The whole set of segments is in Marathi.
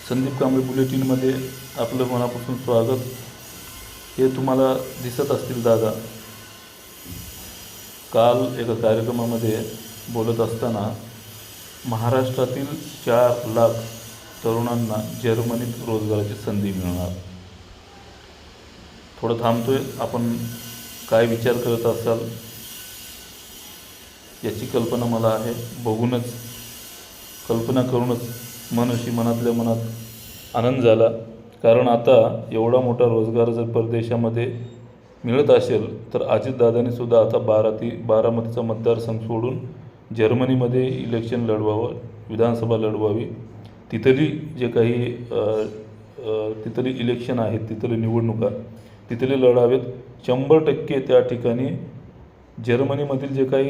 संदीप कांबळे बुलेटिनमध्ये आपलं मनापासून स्वागत. हे तुम्हाला दिसत असतील दादा, काल एका कार्यक्रमामध्ये बोलत असताना महाराष्ट्रातील 4 लाख तरुणांना जर्मनीत रोजगाराची संधी मिळणार. थोडं थांबतोय, आपण काय विचार करत असाल याची कल्पना मला आहे. बघूनच, कल्पना करूनच मनातल्या मनात आनंद झाला. कारण आता एवढा मोठा रोजगार जर परदेशामध्ये मिळत असेल तर अजितदादांनी सुद्धा आता बारामतीचा मतदारसंघ सोडून जर्मनीमध्ये इलेक्शन लढवावं, विधानसभा लढवावी. तिथली जे काही तिथली इलेक्शन आहेत, तिथली निवडणुका तिथले लढावेत. 100% त्या ठिकाणी जर्मनीमधील जे काही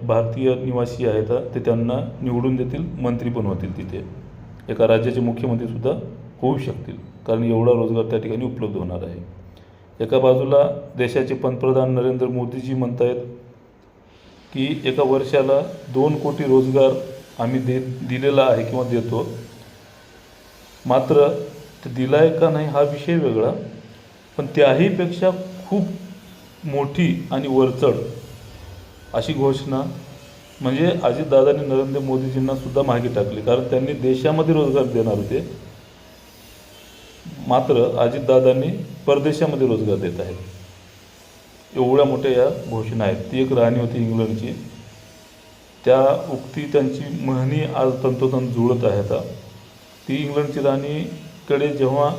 भारतीय निवासी आहेत ते त्यांना निवडून देतील, मंत्री पण होतील. तिथे एका राज्याचे मुख्यमंत्रीसुद्धा होऊ शकतील, कारण एवढा रोजगार त्या ठिकाणी उपलब्ध होणार आहे. एका बाजूला देशाचे पंतप्रधान नरेंद्र मोदीजी म्हणत आहेत की एका वर्षाला 2 कोटी रोजगार आम्ही दिलेला आहे किंवा देतो. मात्र ते दिला आहे का नाही हा विषय वेगळा, पण त्याहीपेक्षा खूप मोठी आणि वरचढ अशी घोषणा म्हणजे अजितदादांनी नरेंद्र मोदीजींना सुद्धा मागे टाकली. कारण त्यांनी देशामध्ये रोजगार देणार होते, मात्र अजितदादांनी परदेशामध्ये रोजगार देत आहेत. एवढ्या मोठ्या या घोषणा आहेत. ती एक राणी होती इंग्लंडची, त्या उक्ती त्यांची म्हणी आज तंतोतंत जुळत आहेत. ती इंग्लंडची राणीकडे जेव्हा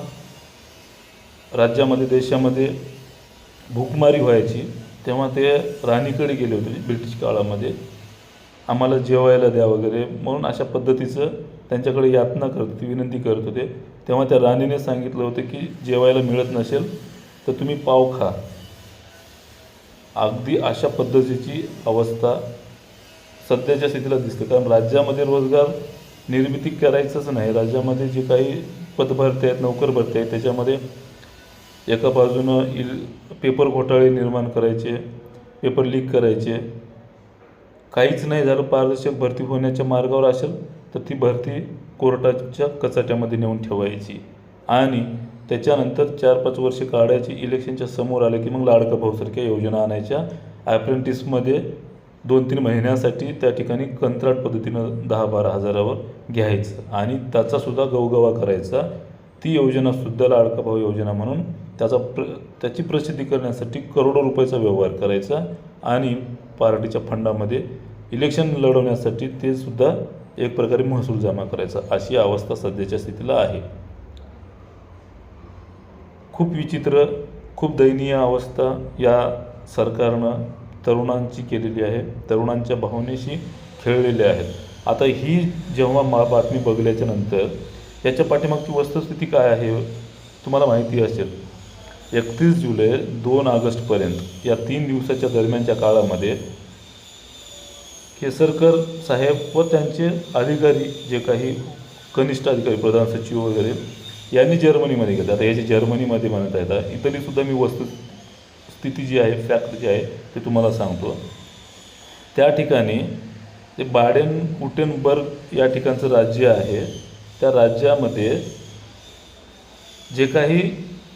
राज्यामध्ये देशामध्ये भूकमारी व्हायची तेव्हा ते राणीकडे गेले होते ब्रिटिश काळामध्ये, आम्हाला जेवायला द्या वगैरे म्हणून अशा पद्धतीचं त्यांच्याकडे यातना करत होते, विनंती करत होते. तेव्हा त्या राणीने सांगितलं होतं की जेवायला मिळत नसेल तर तुम्ही पाव खा. अगदी अशा पद्धतीची अवस्था सध्याच्या स्थितीला दिसते. कारण राज्यामध्ये रोजगार निर्मिती करायचंच नाही. राज्यामध्ये जे काही पदभरती आहेत, नोकर भरती आहेत, त्याच्यामध्ये एका बाजूनं पेपर घोटाळे निर्माण करायचे, पेपर लीक करायचे. काहीच नाही झालं, पारदर्शक भरती होण्याच्या मार्गावर असेल तर ती भरती कोर्टाच्या कचाट्यामध्ये नेऊन ठेवायची आणि त्याच्यानंतर 4-5 वर्षे काढायची. इलेक्शनच्या समोर आले की मग लाडका भाऊसारख्या योजना आणायच्या. ॲप्रेंटिसमध्ये 2-3 महिन्यासाठी त्या ठिकाणी कंत्राट पद्धतीनं 10-12 हजारावर घ्यायचं आणि त्याचासुद्धा गवगवा करायचा. ती योजनासुद्धा लाडका भाऊ योजना म्हणून त्याची प्रसिद्धी करण्यासाठी करोडो रुपयाचा व्यवहार करायचा आणि पार्टीच्या फंडामध्ये इलेक्शन लढवण्यासाठी ते सुद्धा एक प्रकारे महसूल जमा करायचा. अशी अवस्था सध्याच्या स्थितीला आहे. खूप विचित्र, खूप दयनीय अवस्था या सरकारनं तरुणांची केलेली आहे. तरुणांच्या भावनेशी खेळलेले आहेत. आता ही जेव्हा बातमी बघल्याच्या नंतर याच्या पाठीमागची वस्तुस्थिती काय आहे तुम्हाला माहिती असेल. 31 जुलै 2 ऑगस्टपर्यंत या 3 दिवसाच्या दरम्यानच्या काळामध्ये केसरकर साहेब व त्यांचे अधिकारी, जे काही कनिष्ठ अधिकारी, प्रधान सचिव वगैरे, यांनी जर्मनीमध्ये घेतलं. आता याची जर्मनीमध्ये म्हणत आहेत. इथलीसुद्धा मी वस्तुस्थिती जी आहे, फॅक्ट जी आहे ते तुम्हाला सांगतो. त्या ठिकाणी ते बाडेन-वुर्टेंबर्ग या ठिकाणचं राज्य आहे. त्या राज्यामध्ये जे काही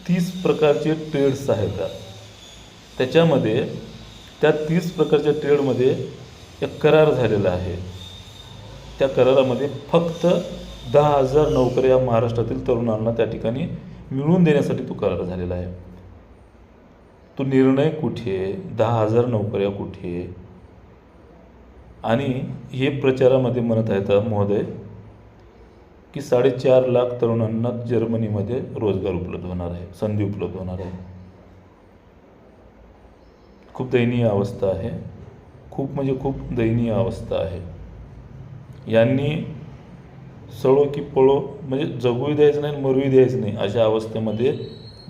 30 प्रकारचे ट्रेड्स आहेत, त्याच्यामध्ये त्या 30 प्रकारच्या ट्रेडमध्ये एक करार झालेला आहे. त्या करारामध्ये फक्त 10,000 नोकऱ्या महाराष्ट्रातील तरुणांना त्या ठिकाणी मिळवून देण्यासाठी तो करार झालेला आहे. तो निर्णय कुठे, 10,000 नोकऱ्या कुठे? आणि हे प्रचारामध्ये म्हणत आहेत महोदय की 4.5 लाख तरुणांना जर्मनीमध्ये रोजगार उपलब्ध होणार आहे, संधी उपलब्ध होणार आहे. खूप दयनीय अवस्था आहे. खूप म्हणजे खूप दयनीय अवस्था आहे. यांनी सळो की पळो म्हणजे जगूही द्यायचं नाही, मरूही द्यायचं नाही, अशा अवस्थेमध्ये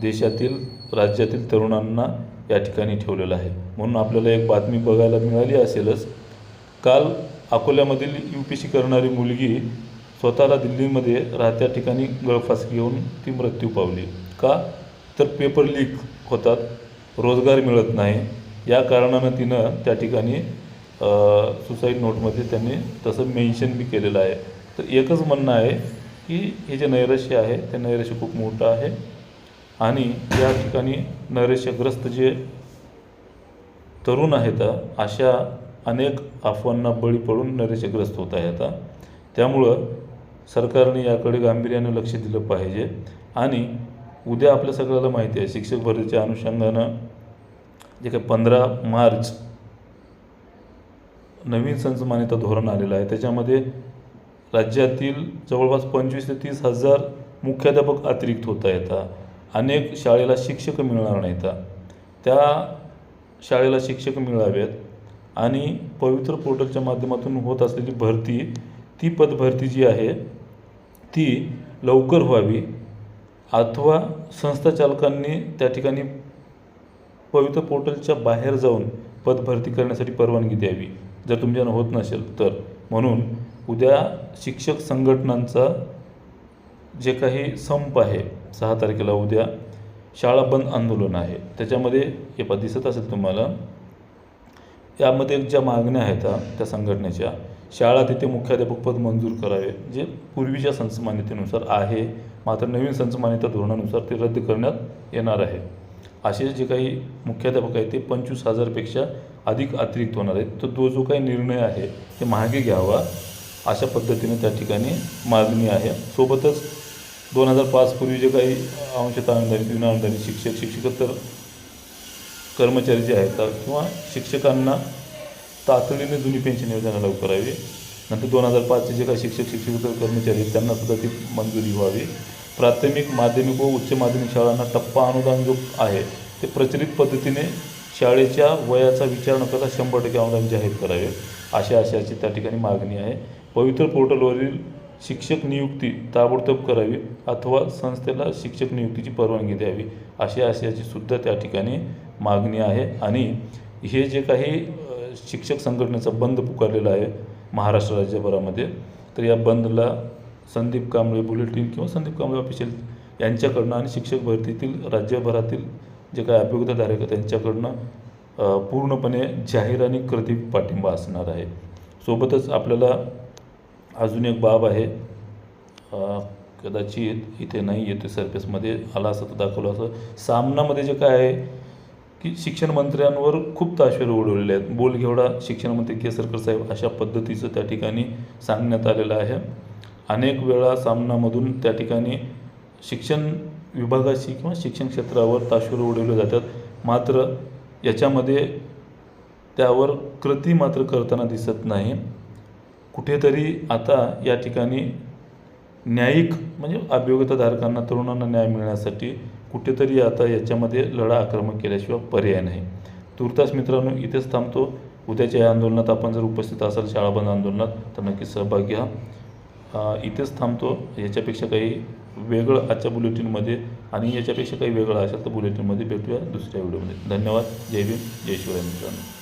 देशातील, राज्यातील तरुणांना या ठिकाणी ठेवलेलं आहे. म्हणून आपल्याला एक बातमी बघायला मिळाली असेलच. काल अकोल्यामधील UPSC करणारी मुलगी स्वतःला दिल्लीमध्ये राहत्या ठिकाणी गळफास घेऊन ती मृत्यू पावली. का तर पेपर लीक होतात, रोजगार मिळत नाही, या कारणानं तिनं त्या ठिकाणी सुसाईड नोटमध्ये त्यांनी तसं मेन्शन बी केलेलं आहे. तर एकच म्हणणं आहे की हे जे नैराश्य आहे ते नैराश्य खूप मोठं आहे आणि या ठिकाणी नैराश्यग्रस्त जे तरुण आहेत अशा अनेक अफवांना बळी पडून नैराश्यग्रस्त होत आहे आता. त्यामुळं सरकारने याकडे गांभीर्यानं लक्ष दिलं पाहिजे. आणि उद्या आपल्या सगळ्याला माहिती आहे शिक्षक भरतीच्या अनुषंगानं जे काही 15 मार्च नवीन संच मान्यता धोरण आलेलं आहे. त्याच्यामध्ये राज्यातील जवळपास 25 ते 30 हजार मुख्याध्यापक अतिरिक्त होता येतात. अनेक शाळेला शिक्षक मिळणार नाहीत. त्या शाळेला शिक्षक मिळावेत आणि पवित्र पोर्टलच्या माध्यमातून होत असलेली भरती, ती पदभरती जी आहे ती लवकर व्हावी अथवा संस्थाचालकांनी त्या ठिकाणी पवित्र पोर्टलच्या बाहेर जाऊन पदभरती करण्यासाठी परवानगी द्यावी जर तुमच्यानं होत नसेल तर. म्हणून उद्या शिक्षक संघटनांचा जे काही संप आहे 6 तारखेला उद्या शाळा बंद आंदोलन आहे. त्याच्यामध्ये हे दिसत असेल तुम्हाला, यामध्ये ज्या मागण्या आहेत त्या संघटनेच्या, शाळा तिथे मुख्याध्यापक पद मंजूर करावे जे पूर्वीच्या संच मान्यतेनुसार आहे, मात्र नवीन संच मान्यता धोरणानुसार ते रद्द करण्यात येणार आहे. असे जे काही मुख्याध्यापक आहेत ते 25,000पेक्षा अधिक अतिरिक्त होणार आहेत. तर तो जो काही निर्णय आहे ते मागे घ्यावा अशा पद्धतीने त्या ठिकाणी मागणी आहे. सोबतच 2005 पूर्वी जे काही अंशतः अनुदानित, विनाअनुदानित शिक्षक, शिक्षकेतर कर्मचारी जे आहेत किंवा शिक्षकांना तातडीने जुनी पेन्शन योजना लागू करावी. नंतर 2005चे जे काही शिक्षक, शिक्षकेतर कर्मचारी आहेत त्यांनासुद्धा ती मंजुरी व्हावी. प्राथमिक, माध्यमिक व उच्च माध्यमिक शाळांना टप्पा अनुदान जो आहे ते प्रचलित पद्धतीने शाळेच्या वयाचा विचार न करता 100% अनुदान जाहीर करावे अशाची त्या ठिकाणी मागणी आहे. पवित्र पोर्टलवरील शिक्षक नियुक्ती ताबडतोब करावी अथवा संस्थेला शिक्षक नियुक्तीची परवानगी द्यावी अशाची सुद्धा त्या ठिकाणी मागणी आहे. आणि हे जे काही शिक्षक संघटनेचा बंद पुकारलेला आहे महाराष्ट्र राज्यभरामध्ये, तर या बंदला संदीप कांबळे बुलेटिन किंवा संदीप कांबळे ऑफिशियल यांच्याकडनं आणि शिक्षक भरतीतील राज्यभरातील जे काही अभियोगताधारक आहेत त्यांच्याकडनं पूर्णपणे जाहीर आणि कृती पाठिंबा असणार आहे. सोबतच आपल्याला अजून एक बाब आहे, कदाचित इथे नाही येते सरफेसमध्ये आला असं तर दाखवलं असं. सामनामध्ये जे काय आहे की शिक्षण मंत्र्यांवर खूप ताशेरे उडवलेले आहेत. बोलघेवडा शिक्षण मंत्री केसरकर साहेब अशा पद्धतीचं त्या ठिकाणी सांगण्यात आलेलं आहे. अनेक वेळा सामनामधून त्या ठिकाणी शिक्षण विभागाशी किंवा शिक्षण क्षेत्रावर ताशेरे उडवले जातात, मात्र याच्यामध्ये त्यावर कृती मात्र करताना दिसत नाही. कुठेतरी आता या ठिकाणी न्यायिक म्हणजे अभियोगताधारकांना, तरुणांना न्याय मिळण्यासाठी कुठेतरी आता याच्यामध्ये लढा आक्रमक केल्याशिवाय पर्याय नाही. तुर्तास मित्रांनो इथेच थांबतो. उद्याच्या या आंदोलनात आपण जर उपस्थित असाल शाळा बंद आंदोलनात तर नक्कीच सहभाग घ्या. इथेच थांबतो. याच्यापेक्षा काही वेगळं आजच्या बुलेटिनमध्ये आणि याच्यापेक्षा काही वेगळं असेल तर बुलेटिनमध्ये भेटूया दुसऱ्या व्हिडिओमध्ये. धन्यवाद. जय भीम, जय शिवराय मित्रांनो.